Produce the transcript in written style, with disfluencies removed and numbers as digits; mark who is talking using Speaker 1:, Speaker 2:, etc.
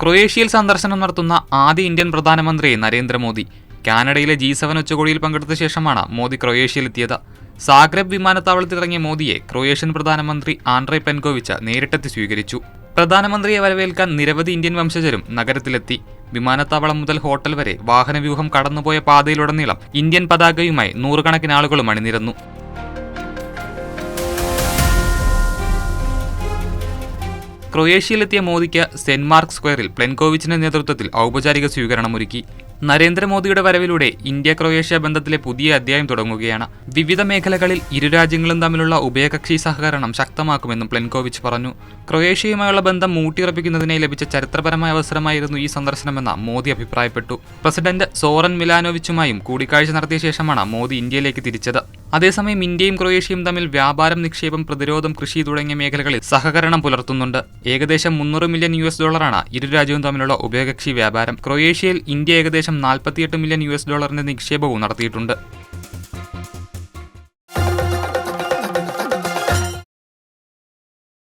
Speaker 1: ക്രൊയേഷ്യയിൽ സന്ദർശനം നടത്തുന്ന ആദ്യ ഇന്ത്യൻ പ്രധാനമന്ത്രി നരേന്ദ്രമോദി. കാനഡയിലെ G7 ഉച്ചകോടിയിൽ പങ്കെടുത്ത ശേഷമാണ് മോദി ക്രൊയേഷ്യയിലെത്തിയത്. സാഗ്രബ് വിമാനത്താവളത്തിലിറങ്ങിയ മോദിയെ ക്രൊയേഷ്യൻ പ്രധാനമന്ത്രി ആൻഡ്രേ പ്ലെൻകോവിച്ച് നേരിട്ടെത്തി സ്വീകരിച്ചു. പ്രധാനമന്ത്രിയെ വരവേൽക്കാൻ നിരവധി ഇന്ത്യൻ വംശജരും നഗരത്തിലെത്തി. വിമാനത്താവളം മുതൽ ഹോട്ടൽ വരെ വാഹനവ്യൂഹം കടന്നുപോയ പാതയിലുടനീളം ഇന്ത്യൻ പതാകയുമായി നൂറുകണക്കിന് ആളുകളും അണിനിരന്നു. ക്രൊയേഷ്യയിലെത്തിയ മോദിക്ക് സെന്റ് മാർക്ക് സ്ക്വയറിൽ പ്ലെൻകോവിച്ചിന്റെ നേതൃത്വത്തിൽ ഔപചാരിക സ്വീകരണമൊരുക്കി. നരേന്ദ്രമോദിയുടെ വരവിലൂടെ ഇന്ത്യ ക്രൊയേഷ്യ ബന്ധത്തിലെ പുതിയ അധ്യായം തുടങ്ങുകയാണ്. വിവിധ മേഖലകളിൽ ഇരു രാജ്യങ്ങളും തമ്മിലുള്ള ഉഭയകക്ഷി സഹകരണം ശക്തമാക്കുമെന്നും പ്ലെൻകോവിച്ച് പറഞ്ഞു. ക്രൊയേഷ്യയുമായുള്ള ബന്ധം ഊട്ടിയുറപ്പിക്കുന്നതിനായി ലഭിച്ച ചരിത്രപരമായ അവസരമായിരുന്നു ഈ സന്ദർശനമെന്ന് മോദി അഭിപ്രായപ്പെട്ടു. പ്രസിഡന്റ് സോറൻ മിലാനോവിച്ചുമായും കൂടിക്കാഴ്ച നടത്തിയ ശേഷമാണ് മോദി ഇന്ത്യയിലേക്ക് തിരിച്ചത്. അതേസമയം ഇന്ത്യയും ക്രൊയേഷ്യയും തമ്മിൽ വ്യാപാരം, നിക്ഷേപം, പ്രതിരോധം, കൃഷി തുടങ്ങിയ മേഖലകളിൽ സഹകരണം പുലർത്തുന്നുണ്ട്. ഏകദേശം $300 മില്യൺ ഇരു രാജ്യവും തമ്മിലുള്ള ഉഭയകക്ഷി വ്യാപാരം. ക്രൊയേഷ്യയിൽ ഇന്ത്യ ഏകദേശം $48 മില്യൺ നിക്ഷേപവും നടത്തിയിട്ടുണ്ട്.